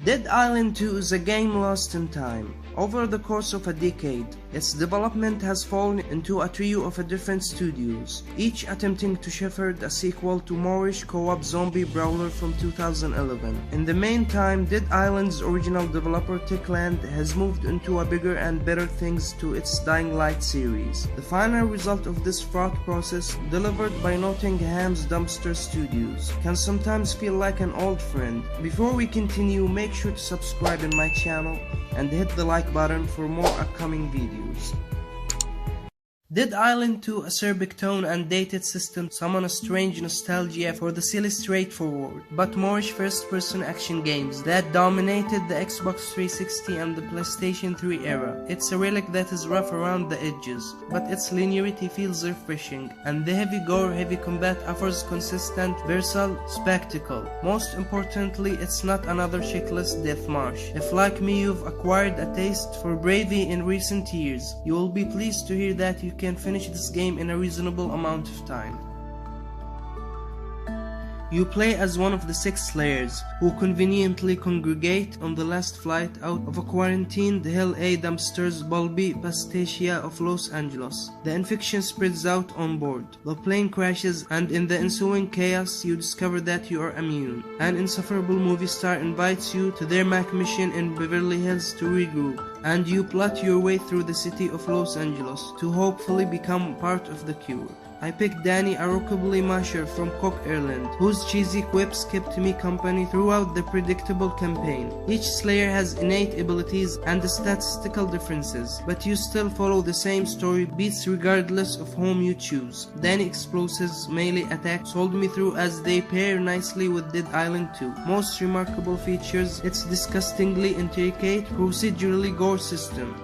Dead Island 2 is a game lost in time. Over the course of a decade, its development has fallen into a trio of different studios, each attempting to shepherd a sequel to Moorish co-op zombie brawler from 2011. In the meantime, Dead Island's original developer Techland has moved into a bigger and better things to its Dying Light series. The final result of this fraught process, delivered by Nottingham's Dambuster Studios, can sometimes feel like an old friend. Before we continue, make sure to subscribe in my channel and hit the like button for more upcoming videos. Dead Island 2 acerbic tone and dated system summon a strange nostalgia for the silly straightforward but Moorish first-person action games that dominated the Xbox 360 and the PlayStation 3 era. It's a relic that is rough around the edges, but its linearity feels refreshing, and the heavy gore, heavy combat offers consistent, versatile spectacle. Most importantly, it's not another checklist deathmarch. If like me you've acquired a taste for bravery in recent years, you will be pleased to hear that you can finish this game in a reasonable amount of time. You play as one of the 6 slayers who conveniently congregate on the last flight out of a quarantined Hill A Dumpster's bulby pastacia of Los Angeles. The infection spreads out on board. The plane crashes, and in the ensuing chaos you discover that you are immune. An insufferable movie star invites you to their Mac mission in Beverly Hills to regroup, and you plot your way through the city of Los Angeles to hopefully become part of the cure. I picked Danny, a rockabilly masher from Cook Island, whose cheesy quips kept me company throughout the predictable campaign. Each slayer has innate abilities and statistical differences, but you still follow the same story beats regardless of whom you choose. Danny explosives melee attacks hold me through as they pair nicely with Dead Island 2. Most remarkable features, its disgustingly intricate procedurally gore system.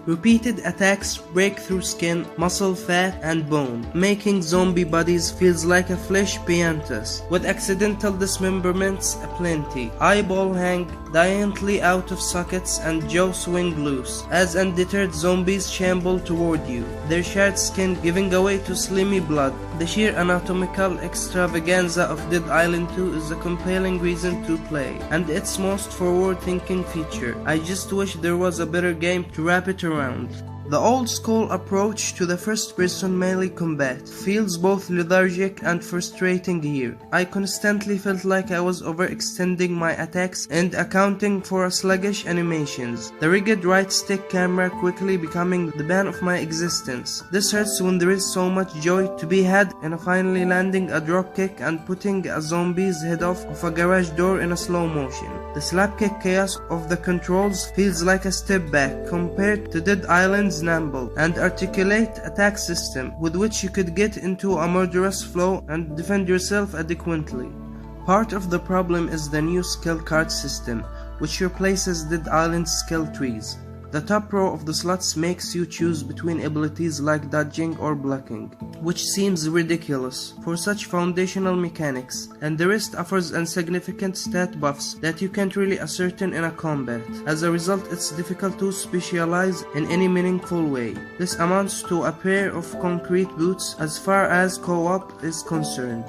Repeated attacks break through skin, muscle, fat, and bone, making zombie bodies feels like a flesh piantas, with accidental dismemberments aplenty. Eyeball hang diantly out of sockets and jaw swing loose, as undeterred zombies shamble toward you, their charred skin giving away to slimy blood. The sheer anatomical extravaganza of Dead Island 2 is a compelling reason to play, and its most forward-thinking feature. I just wish there was a better game to wrap it around. The old-school approach to the first-person melee combat feels both lethargic and frustrating here. I constantly felt like I was overextending my attacks and accounting for sluggish animations, the rigid right-stick camera quickly becoming the bane of my existence. This hurts when there is so much joy to be had in finally landing a dropkick and putting a zombie's head off of a garage door in a slow motion. The slapkick chaos of the controls feels like a step back compared to Dead Island's nimble and articulate attack system with which you could get into a murderous flow and defend yourself adequately. Part of the problem is the new skill card system, which replaces Dead Island's skill trees. The top row of the slots makes you choose between abilities like dodging or blocking, which seems ridiculous for such foundational mechanics, and the rest offers insignificant stat buffs that you can't really ascertain in a combat. As a result, it's difficult to specialize in any meaningful way. This amounts to a pair of concrete boots as far as co-op is concerned.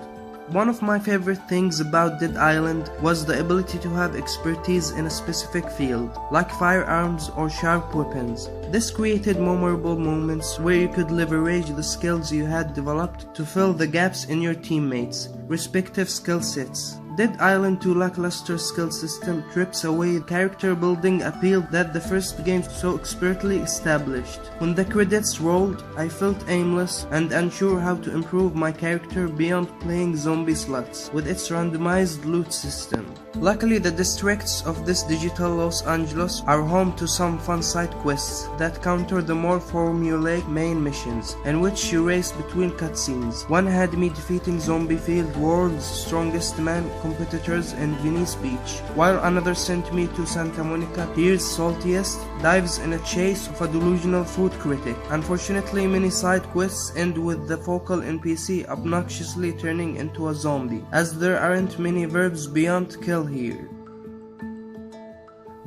One of my favorite things about Dead Island was the ability to have expertise in a specific field, like firearms or sharp weapons. This created memorable moments where you could leverage the skills you had developed to fill the gaps in your teammates' respective skill sets. Dead Island 2 lackluster skill system trips away the character building appeal that the first game so expertly established. When the credits rolled, I felt aimless and unsure how to improve my character beyond playing zombie slots with its randomized loot system. Luckily, the districts of this digital Los Angeles are home to some fun side quests that counter the more formulaic main missions, in which you race between cutscenes. One had me defeating zombie field world's strongest man competitors in Venice Beach, while another sent me to Santa Monica Pier's saltiest dives in a chase of a delusional food critic. Unfortunately, many side quests end with the focal NPC obnoxiously turning into a zombie, as there aren't many verbs beyond kill here.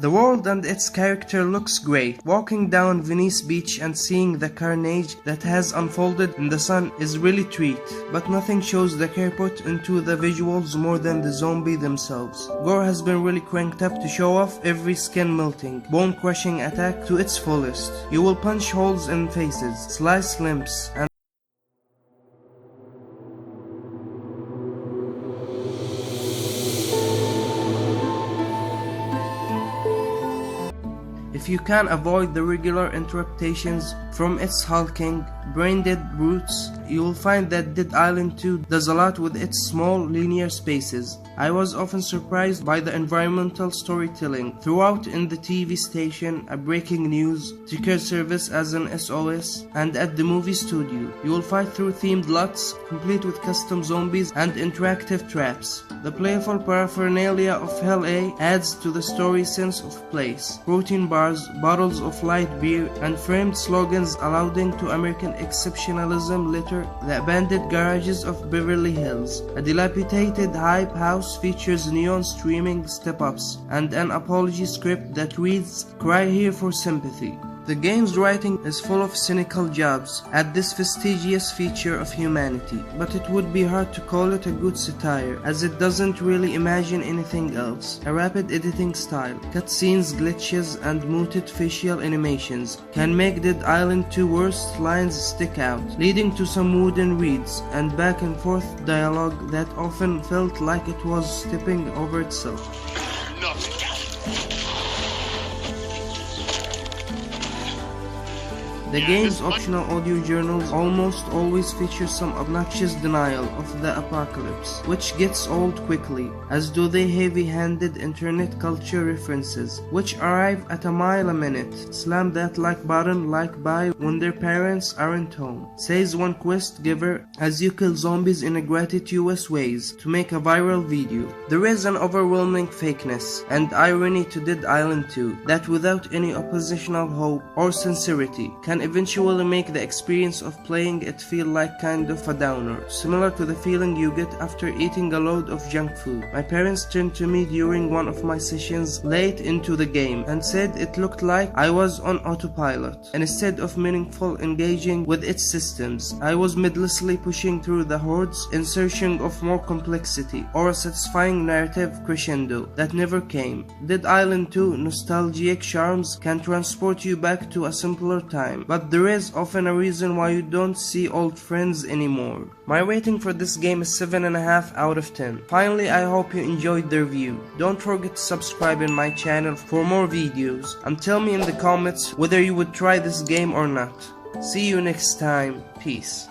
The world and its character looks great. Walking down Venice Beach and seeing the carnage that has unfolded in the sun is really treat, but nothing shows the care put into the visuals more than the zombie themselves. Gore has been really cranked up to show off every skin melting, bone crushing attack to its fullest. You will punch holes in faces, slice limbs, and if you can avoid the regular interruptions from its hulking, brain-dead brutes, you will find that Dead Island 2 does a lot with its small, linear spaces. I was often surprised by the environmental storytelling throughout in the TV station, a breaking news, ticker service as an SOS, and at the movie studio. You will fight through themed lots, complete with custom zombies and interactive traps. The playful paraphernalia of Hell A adds to the story's sense of place. Protein bars, bottles of light beer, and framed slogans alluding to American exceptionalism litter the abandoned garages of Beverly Hills. A dilapidated hype house features neon streaming step-ups and an apology script that reads, "Cry here for sympathy." The game's writing is full of cynical jabs at this fastidious feature of humanity, but it would be hard to call it a good satire, as it doesn't really imagine anything else. A rapid editing style, cutscenes, glitches, and muted facial animations can make Dead Island 2 worst lines stick out, leading to some wooden reads and back and forth dialogue that often felt like it was stepping over itself. The game's optional audio journals almost always feature some obnoxious denial of the apocalypse, which gets old quickly, as do the heavy-handed internet culture references, which arrive at a mile a minute. Slam that like button like buy when their parents aren't home, says one quest giver as you kill zombies in a gratuitous ways to make a viral video. There is an overwhelming fakeness and irony to Dead Island 2 that without any oppositional hope or sincerity can eventually make the experience of playing it feel like kind of a downer, similar to the feeling you get after eating a load of junk food. My parents turned to me during one of my sessions late into the game and said it looked like I was on autopilot, and instead of meaningful engaging with its systems, I was mindlessly pushing through the hordes in search of more complexity or a satisfying narrative crescendo that never came. Dead Island 2 nostalgic charms can transport you back to a simpler time, but there is often a reason why you don't see old friends anymore. My rating for this game is 7.5 out of 10. Finally, I hope you enjoyed the review. Don't forget to subscribe in my channel for more videos, and tell me in the comments whether you would try this game or not. See you next time. Peace.